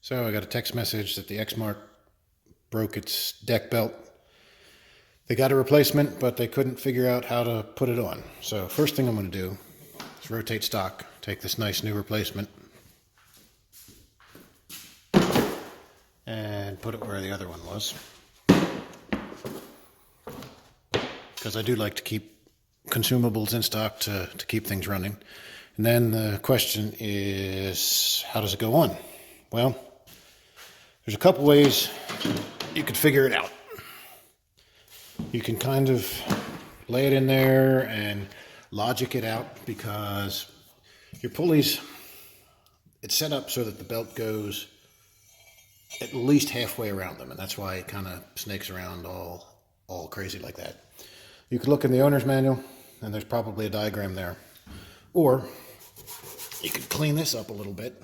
So I got a text message that the Xmark broke its deck belt. They got a replacement, but they couldn't figure out how to put it on. So first thing I'm going to do is rotate stock, take this nice new replacement, and put it where the other one was. Because I do like to keep consumables in stock to keep things running. And then the question is, how does it go on? Well, there's a couple ways you could figure it out. You can kind of lay it in there and logic it out, because your pulleys, it's set up so that the belt goes at least halfway around them, and that's why it kind of snakes around all crazy like that. You could look in the owner's manual, and there's probably a diagram there. Or you could clean this up a little bit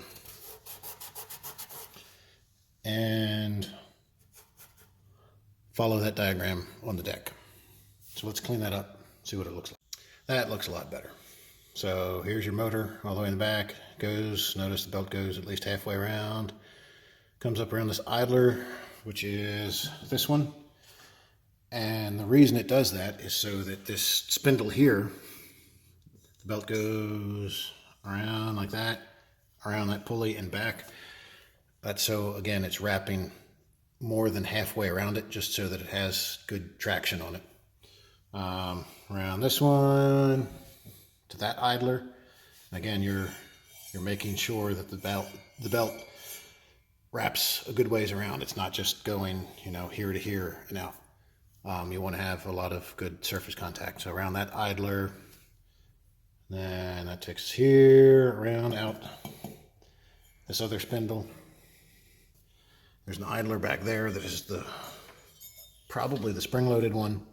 and follow that diagram on the deck. So let's clean that up, see what it looks like. That looks a lot better. So here's your motor all the way in the back. Goes, notice the belt goes at least halfway around. Comes up around this idler, which is this one. And the reason it does that is so that this spindle here, the belt goes around like that, around that pulley and back. That's so, again, it's wrapping more than halfway around it, just so that it has good traction on it. Around this one to that idler. Again, you're making sure that the belt wraps a good ways around. It's not just going, here to here and out. You want to have a lot of good surface contact. So around that idler, then that takes us here, around, out. This other spindle. There's an idler back there that is probably the spring-loaded one.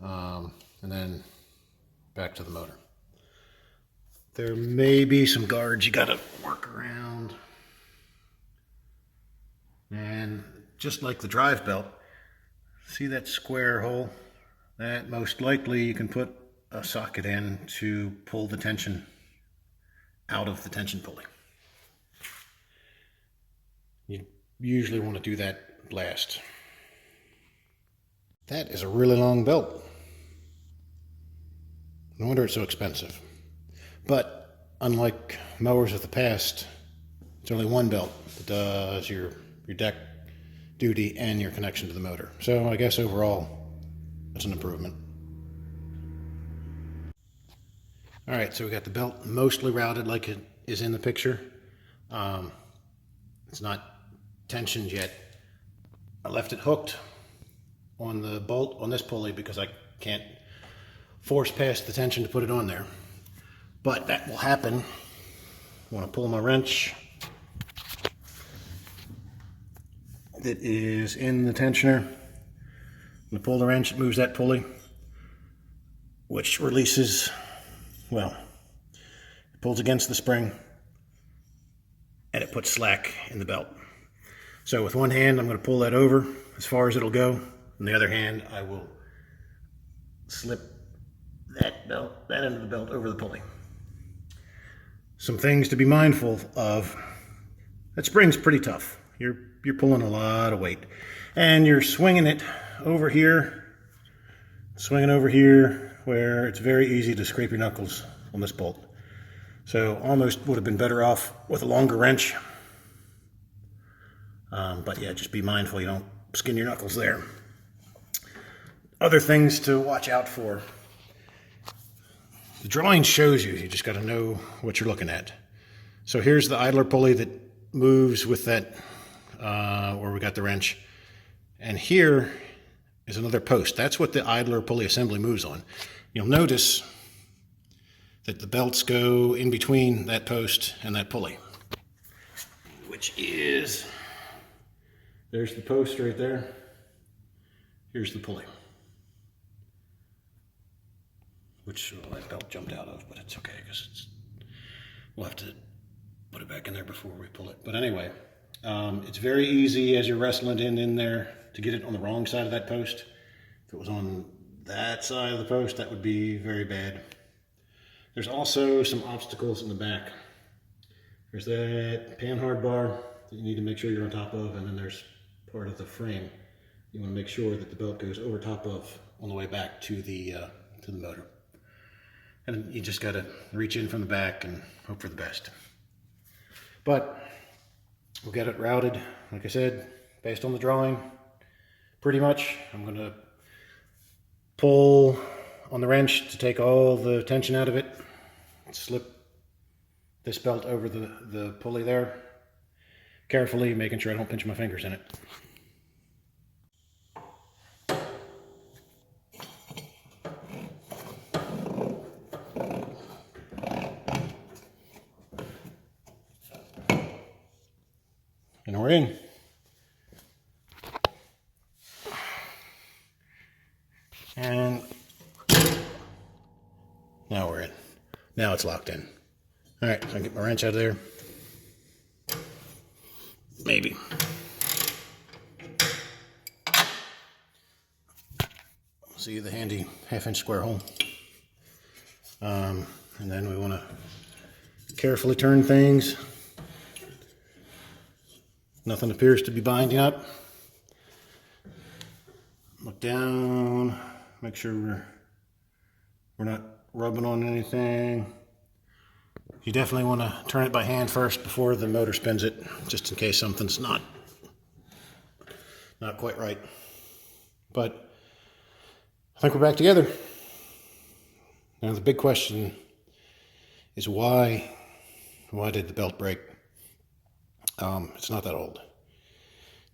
And then back to the motor. There may be some guards you got to work around. And just like the drive belt, see that square hole? That most likely you can put a socket in to pull the tension out of the tension pulley. You usually want to do that last. That is a really long belt. No wonder it's so expensive. But unlike mowers of the past, it's only one belt that does your deck duty and your connection to the motor. So I guess overall, it's an improvement. All right, so we got the belt mostly routed like it is in the picture. It's not tensioned yet. I left it hooked on the bolt on this pulley because I can't force past the tension to put it on there. But that will happen when I pull my wrench that is in the tensioner. When I pull the wrench, it moves that pulley, which releases, well, it pulls against the spring and it puts slack in the belt. So with one hand, I'm going to pull that over as far as it'll go. On the other hand, I will slip that end of the belt over the pulley. Some things to be mindful of. That spring's pretty tough. You're pulling a lot of weight, and you're swinging it over here, where it's very easy to scrape your knuckles on this bolt. So almost would have been better off with a longer wrench. But yeah, just be mindful you don't skin your knuckles there. Other things to watch out for. The drawing shows you just got to know what you're looking at. So here's the idler pulley that moves with that, where we got the wrench. And here is another post. That's what the idler pulley assembly moves on. You'll notice that the belts go in between that post and that pulley, which is, there's the post right there. Here's the pulley, which that belt jumped out of, but it's okay because we'll have to put it back in there before we pull it. But anyway, it's very easy as you're wrestling it in there to get it on the wrong side of that post. If it was on that side of the post, that would be very bad. There's also some obstacles in the back. There's that panhard bar that you need to make sure you're on top of, and then there's part of the frame you want to make sure that the belt goes over top of on the way back to the motor. And you just got to reach in from the back and hope for the best. But we'll get it routed, like I said, based on the drawing, pretty much. I'm going to pull on the wrench to take all the tension out of it, slip this belt over the pulley there, carefully making sure I don't pinch my fingers in it. And we're in. And now we're in. Now it's locked in. All right, I'll get my wrench out of there. Maybe. See the handy 1/2-inch square hole. And then we want to carefully turn things. Nothing appears to be binding up. Look down, make sure we're not rubbing on anything. You definitely want to turn it by hand first before the motor spins it, just in case something's not quite right. But I think we're back together. Now the big question is why did the belt break? It's not that old.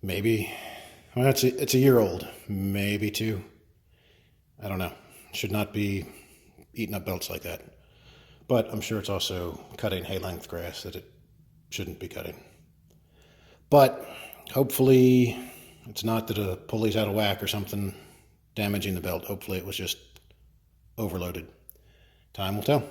Maybe, well, it's a year old, maybe 2. I don't know. Should not be eating up belts like that. But I'm sure it's also cutting hay length grass that it shouldn't be cutting. But hopefully it's not that a pulley's out of whack or something damaging the belt. Hopefully it was just overloaded. Time will tell.